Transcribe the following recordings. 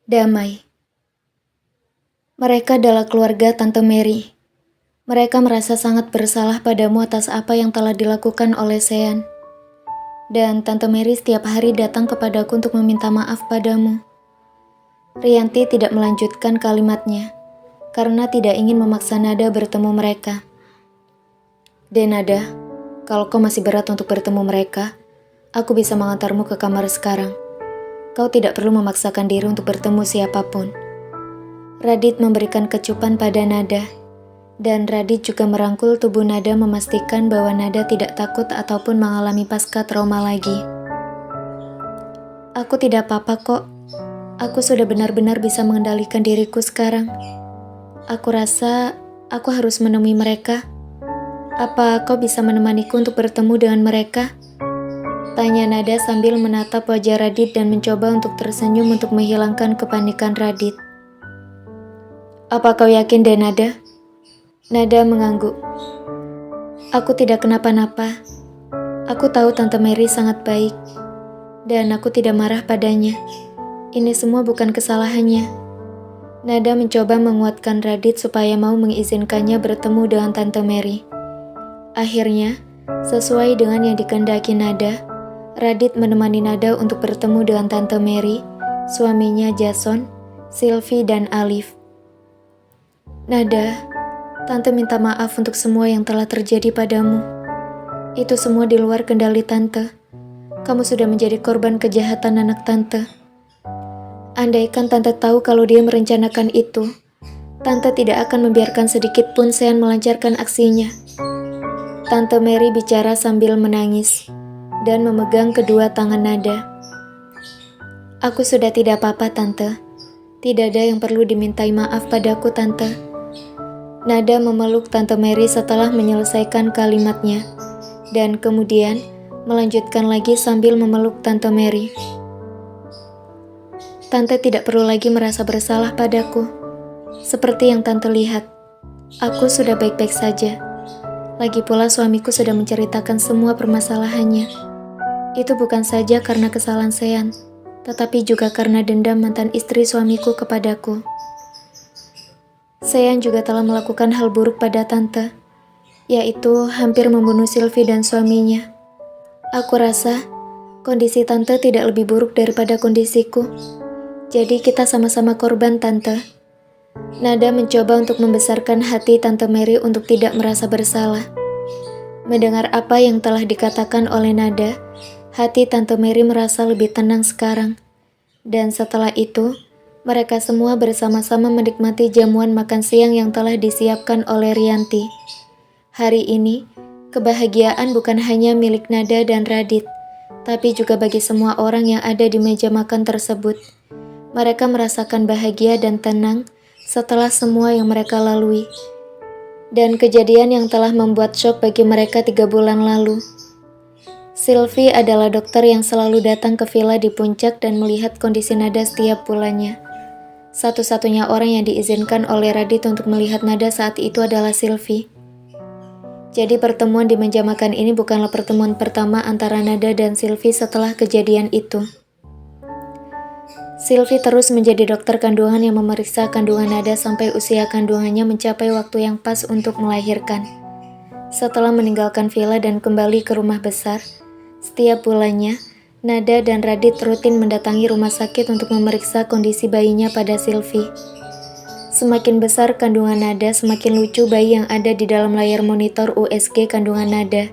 Damai. Mereka adalah keluarga Tante Mary. Mereka merasa sangat bersalah padamu atas apa yang telah dilakukan oleh Sean. Dan Tante Mary setiap hari datang kepadaku untuk meminta maaf padamu. Rianti tidak melanjutkan kalimatnya, karena tidak ingin memaksa Nada bertemu mereka. Nada, kalau kau masih berat untuk bertemu mereka, aku bisa mengantarmu ke kamar sekarang. Kau tidak perlu memaksakan diri untuk bertemu siapapun. Radit memberikan kecupan pada Nada, dan Radit juga merangkul tubuh Nada memastikan bahwa Nada tidak takut ataupun mengalami pasca trauma lagi. Aku tidak apa-apa kok. Aku sudah benar-benar bisa mengendalikan diriku sekarang. Aku rasa aku harus menemui mereka. Apa kau bisa menemaniku untuk bertemu dengan mereka? Tanya Nada sambil menatap wajah Radit dan mencoba untuk tersenyum untuk menghilangkan kepanikan Radit. Apa kau yakin deh Nada? Nada mengangguk. Aku tidak kenapa-napa. Aku tahu Tante Mary sangat baik. Dan aku tidak marah padanya. Ini semua bukan kesalahannya. Nada mencoba menguatkan Radit supaya mau mengizinkannya bertemu dengan Tante Mary. Akhirnya, sesuai dengan yang dikehendaki Nada, Radit menemani Nada untuk bertemu dengan Tante Mary, suaminya Jason, Sylvie, dan Alif. Nada, Tante minta maaf untuk semua yang telah terjadi padamu. Itu semua di luar kendali Tante. Kamu sudah menjadi korban kejahatan anak Tante. Andaikan Tante tahu kalau dia merencanakan itu, Tante tidak akan membiarkan sedikit pun Sean melancarkan aksinya. Tante Mary bicara sambil menangis dan memegang kedua tangan Nada. Aku sudah tidak apa-apa, Tante. Tidak ada yang perlu dimintai maaf padaku, Tante. Nada memeluk Tante Mary setelah menyelesaikan kalimatnya, dan kemudian melanjutkan lagi sambil memeluk Tante Mary. Tante tidak perlu lagi merasa bersalah padaku. Seperti yang Tante lihat, aku sudah baik-baik saja. Lagi pula suamiku sudah menceritakan semua permasalahannya. Itu bukan saja karena kesalahan Sean, tetapi juga karena dendam mantan istri suamiku kepadaku. Sean juga telah melakukan hal buruk pada Tante, yaitu hampir membunuh Sylvie dan suaminya. Aku rasa kondisi Tante tidak lebih buruk daripada kondisiku. Jadi kita sama-sama korban, Tante. Nada mencoba untuk membesarkan hati Tante Mary untuk tidak merasa bersalah. Mendengar apa yang telah dikatakan oleh Nada, hati Tante Mary merasa lebih tenang sekarang. Dan setelah itu, mereka semua bersama-sama menikmati jamuan makan siang yang telah disiapkan oleh Rianti. Hari ini, kebahagiaan bukan hanya milik Nada dan Radit, tapi juga bagi semua orang yang ada di meja makan tersebut. Mereka merasakan bahagia dan tenang setelah semua yang mereka lalui. Dan kejadian yang telah membuat syok bagi mereka 3 bulan lalu. Sylvie adalah dokter yang selalu datang ke villa di puncak dan melihat kondisi Nada setiap bulannya. Satu-satunya orang yang diizinkan oleh Radit untuk melihat Nada saat itu adalah Sylvie. Jadi pertemuan di meja makan ini bukanlah pertemuan pertama antara Nada dan Sylvie setelah kejadian itu. Sylvie terus menjadi dokter kandungan yang memeriksa kandungan Nada sampai usia kandungannya mencapai waktu yang pas untuk melahirkan. Setelah meninggalkan villa dan kembali ke rumah besar, setiap bulannya, Nada dan Radit rutin mendatangi rumah sakit untuk memeriksa kondisi bayinya pada Sylvie. Semakin besar kandungan Nada, semakin lucu bayi yang ada di dalam layar monitor USG kandungan Nada.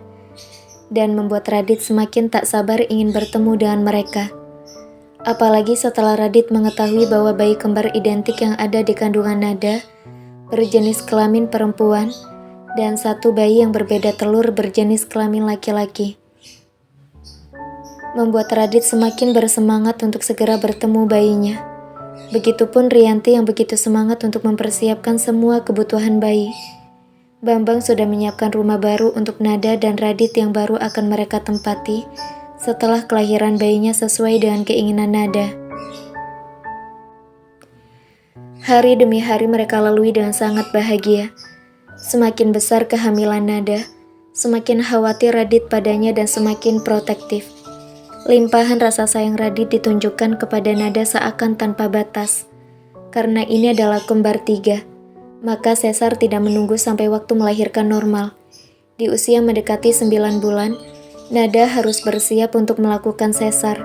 Dan membuat Radit semakin tak sabar ingin bertemu dengan mereka. Apalagi setelah Radit mengetahui bahwa bayi kembar identik yang ada di kandungan Nada berjenis kelamin perempuan dan satu bayi yang berbeda telur berjenis kelamin laki-laki. Membuat Radit semakin bersemangat untuk segera bertemu bayinya. Begitupun Rianti yang begitu semangat untuk mempersiapkan semua kebutuhan bayi. Bambang sudah menyiapkan rumah baru untuk Nada dan Radit yang baru akan mereka tempati setelah kelahiran bayinya sesuai dengan keinginan Nada. Hari demi hari mereka lalui dengan sangat bahagia. Semakin besar kehamilan Nada, semakin khawatir Radit padanya dan semakin protektif. Limpahan rasa sayang Radit ditunjukkan kepada Nada seakan tanpa batas. Karena ini adalah kembar 3, maka sesar tidak menunggu sampai waktu melahirkan normal. Di usia mendekati 9 bulan, Nada harus bersiap untuk melakukan sesar.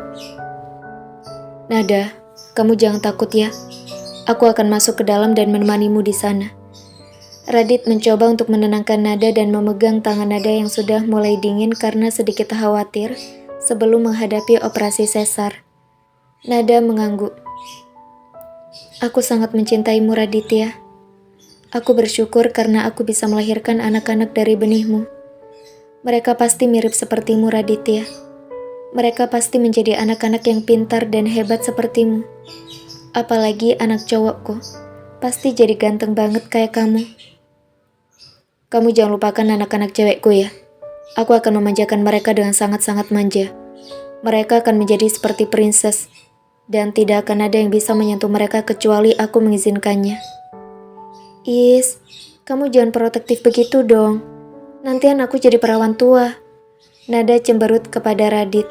Nada, kamu jangan takut ya. Aku akan masuk ke dalam dan menemanimu di sana. Radit mencoba untuk menenangkan Nada dan memegang tangan Nada yang sudah mulai dingin karena sedikit khawatir sebelum menghadapi operasi sesar. Nada mengangguk. Aku sangat mencintaimu Raditya. Aku bersyukur karena aku bisa melahirkan anak-anak dari benihmu. Mereka pasti mirip sepertimu Raditya. Mereka pasti menjadi anak-anak yang pintar dan hebat sepertimu. Apalagi anak cowokku, pasti jadi ganteng banget kayak kamu. Kamu jangan lupakan anak-anak cewekku ya. Aku akan memanjakan mereka dengan sangat-sangat manja. Mereka akan menjadi seperti princess. Dan tidak akan ada yang bisa menyentuh mereka kecuali aku mengizinkannya. Is, kamu jangan protektif begitu dong. Nanti anakku jadi perawan tua. Nada cemberut kepada Radit.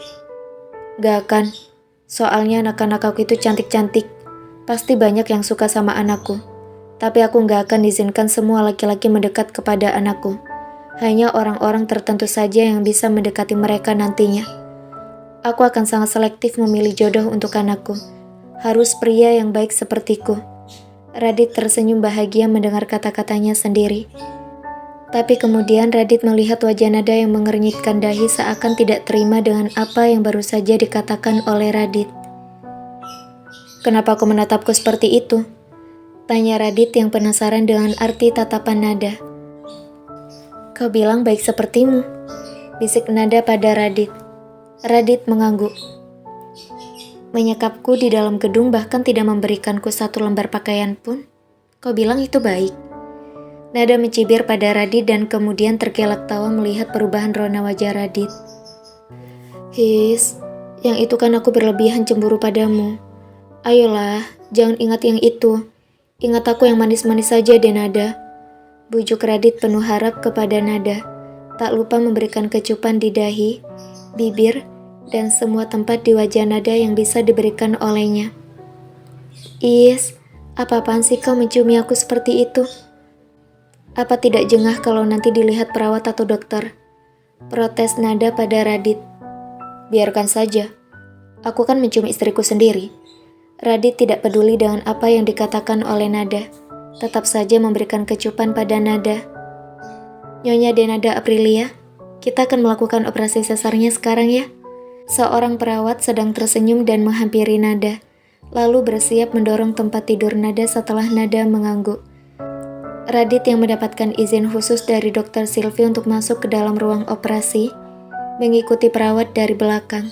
Gak akan. Soalnya anak-anak aku itu cantik-cantik. Pasti banyak yang suka sama anakku. Tapi aku gak akan izinkan semua laki-laki mendekat kepada anakku. Hanya orang-orang tertentu saja yang bisa mendekati mereka nantinya. Aku akan sangat selektif memilih jodoh untuk anakku. Harus pria yang baik sepertiku. Radit tersenyum bahagia mendengar kata-katanya sendiri. Tapi kemudian Radit melihat wajah Nada yang mengernyitkan dahi seakan tidak terima dengan apa yang baru saja dikatakan oleh Radit. Kenapa kau menatapku seperti itu? Tanya Radit yang penasaran dengan arti tatapan Nada. Kau bilang baik sepertimu, bisik Nada pada Radit. Radit mengangguk. Menyekapku di dalam gedung bahkan tidak memberikanku satu lembar pakaian pun. Kau bilang itu baik. Nada mencibir pada Radit dan kemudian tergelak tawa melihat perubahan rona wajah Radit. His, yang itu kan aku berlebihan cemburu padamu. Ayolah, jangan ingat yang itu. Ingat aku yang manis-manis saja deh Nada. Bujuk Radit penuh harap kepada Nada. Tak lupa memberikan kecupan di dahi, bibir, dan semua tempat di wajah Nada yang bisa diberikan olehnya. Is, apa-apaan sih kau menciumi aku seperti itu? Apa tidak jengah kalau nanti dilihat perawat atau dokter? Protes Nada pada Radit. Biarkan saja. Aku kan mencium istriku sendiri. Radit tidak peduli dengan apa yang dikatakan oleh Nada. Tetap saja memberikan kecupan pada Nada. Nyonya Denada Aprilia, kita akan melakukan operasi sesarnya sekarang ya. Seorang perawat sedang tersenyum dan menghampiri Nada, lalu bersiap mendorong tempat tidur Nada setelah Nada mengangguk. Radit yang mendapatkan izin khusus dari Dr. Sylvie untuk masuk ke dalam ruang operasi, mengikuti perawat dari belakang.